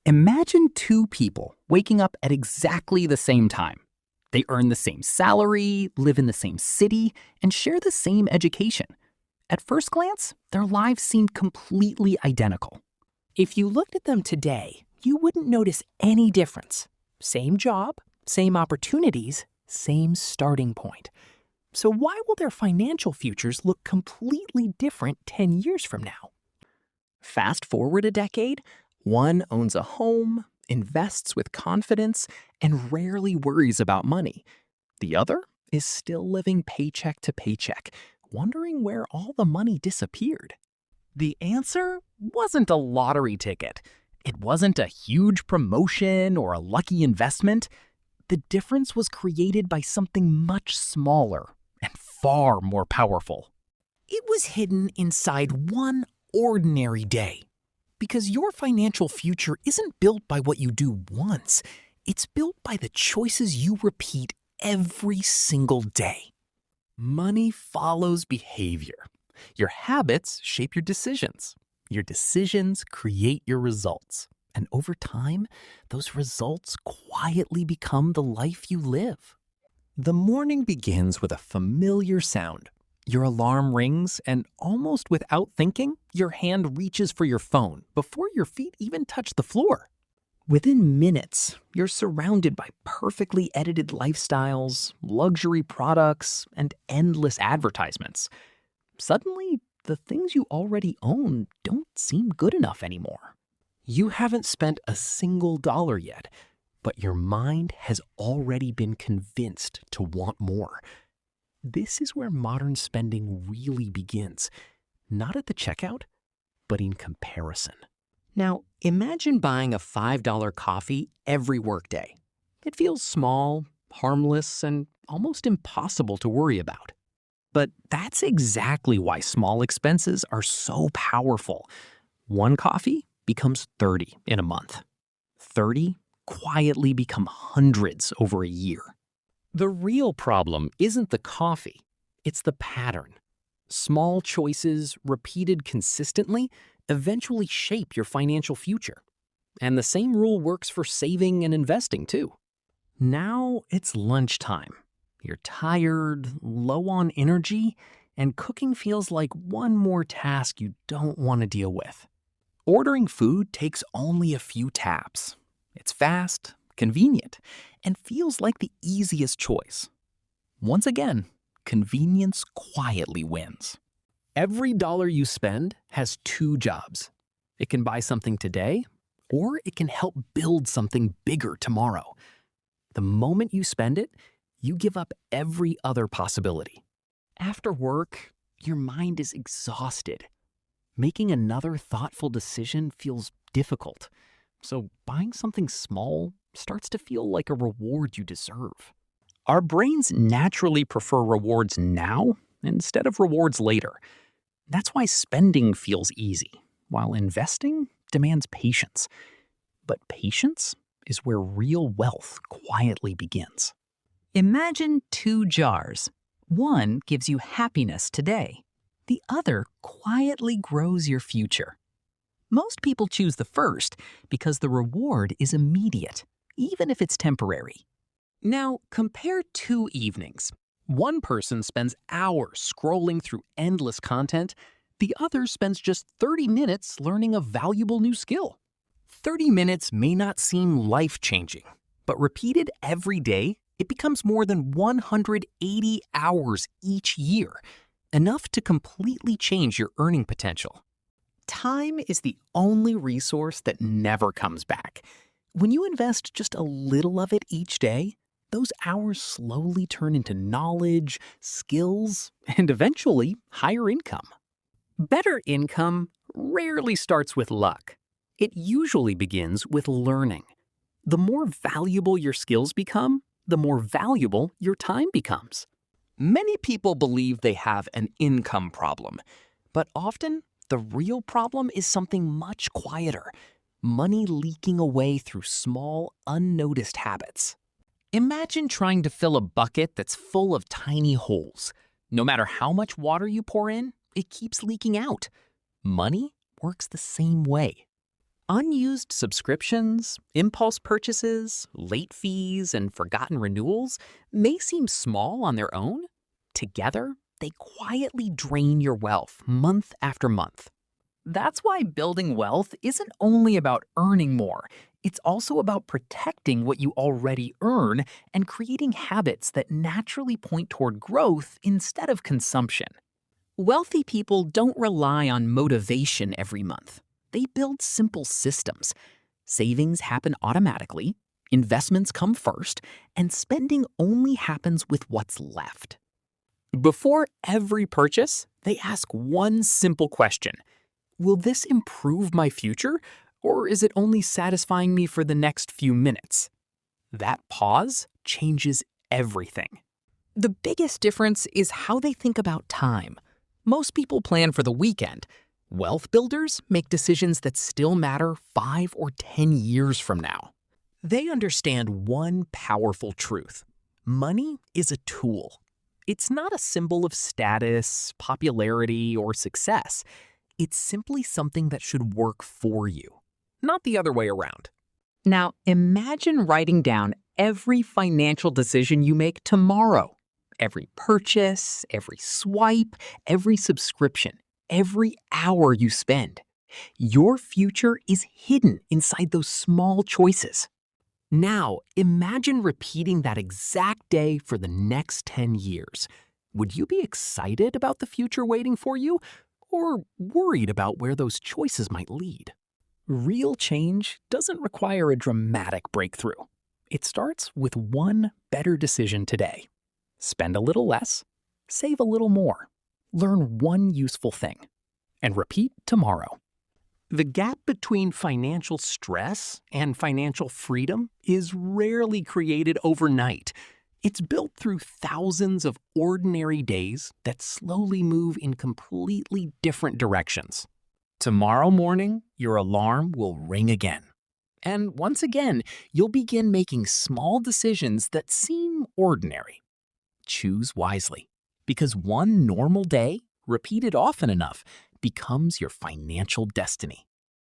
Imagine two people waking up at exactly the same time. They earn the same salary, live in the same city, and share the same education. At first glance, their lives seemed completely identical. If you looked at them today, you wouldn't notice any difference. Same job, same opportunities, same starting point. So why will their financial futures look completely different 10 years from now? Fast forward a decade, one owns a home, invests with confidence, and rarely worries about money. The other is still living paycheck to paycheck, wondering where all the money disappeared. The answer wasn't a lottery ticket. It wasn't a huge promotion or a lucky investment. The difference was created by something much smaller and far more powerful. It was hidden inside one ordinary day. Because your financial future isn't built by what you do once. It's built by the choices you repeat every single day. Money follows behavior. Your habits shape your decisions. Your decisions create your results. And over time, those results quietly become the life you live. The morning begins with a familiar sound. Your alarm rings, and almost without thinking, your hand reaches for your phone before your feet even touch the floor. Within minutes, you're surrounded by perfectly edited lifestyles, luxury products, and endless advertisements. Suddenly, the things you already own don't seem good enough anymore. You haven't spent a single dollar yet, but your mind has already been convinced to want more. This is where modern spending really begins, not at the checkout, but in comparison. Now, imagine buying a $5 coffee every workday. It feels small, harmless, and almost impossible to worry about. But that's exactly why small expenses are so powerful. One coffee becomes 30 in a month. 30 quietly become hundreds over a year. The real problem isn't the coffee, it's the pattern. Small choices, repeated consistently, eventually shape your financial future. And the same rule works for saving and investing too. Now it's lunchtime. You're tired, low on energy, and cooking feels like one more task you don't want to deal with. Ordering food takes only a few taps. It's fast, convenient, and feels like the easiest choice. Once again, convenience quietly wins. Every dollar you spend has two jobs. It can buy something today, or it can help build something bigger tomorrow. The moment you spend it, you give up every other possibility. After work, your mind is exhausted. Making another thoughtful decision feels difficult. So buying something small starts to feel like a reward you deserve. Our brains naturally prefer rewards now instead of rewards later. That's why spending feels easy, while investing demands patience. But patience is where real wealth quietly begins. Imagine two jars. One gives you happiness today. The other quietly grows your future. Most people choose the first because the reward is immediate, even if it's temporary. Now, compare two evenings. One person spends hours scrolling through endless content. The other spends just 30 minutes learning a valuable new skill. 30 minutes may not seem life-changing, but repeated every day, it becomes more than 180 hours each year, enough to completely change your earning potential. Time is the only resource that never comes back. When you invest just a little of it each day, those hours slowly turn into knowledge, skills, and eventually higher income. Better income rarely starts with luck. It usually begins with learning. The more valuable your skills become, the more valuable your time becomes. Many people believe they have an income problem, but often the real problem is something much quieter: money leaking away through small, unnoticed habits. Imagine trying to fill a bucket that's full of tiny holes. No matter how much water you pour in, it keeps leaking out. Money works the same way. Unused subscriptions, impulse purchases, late fees, and forgotten renewals may seem small on their own. Together, they quietly drain your wealth month after month. That's why building wealth isn't only about earning more. It's also about protecting what you already earn and creating habits that naturally point toward growth instead of consumption. Wealthy people don't rely on motivation every month. They build simple systems. Savings happen automatically, investments come first, and spending only happens with what's left. Before every purchase, they ask one simple question. Will this improve my future, or is it only satisfying me for the next few minutes? That pause changes everything. The biggest difference is how they think about time. Most people plan for the weekend. Wealth builders make decisions that still matter 5 or 10 years from now. They understand one powerful truth. Money is a tool. It's not a symbol of status, popularity, or success. It's simply something that should work for you, not the other way around. Now, imagine writing down every financial decision you make tomorrow. Every purchase, every swipe, every subscription, every hour you spend. Your future is hidden inside those small choices. Now, imagine repeating that exact day for the next 10 years. Would you be excited about the future waiting for you, or worried about where those choices might lead? Real change doesn't require a dramatic breakthrough. It starts with one better decision today. Spend a little less, save a little more, learn one useful thing, and repeat tomorrow. The gap between financial stress and financial freedom is rarely created overnight. It's built through thousands of ordinary days that slowly move in completely different directions. Tomorrow morning, your alarm will ring again. And once again, you'll begin making small decisions that seem ordinary. Choose wisely, because one normal day, repeated often enough, becomes your financial destiny.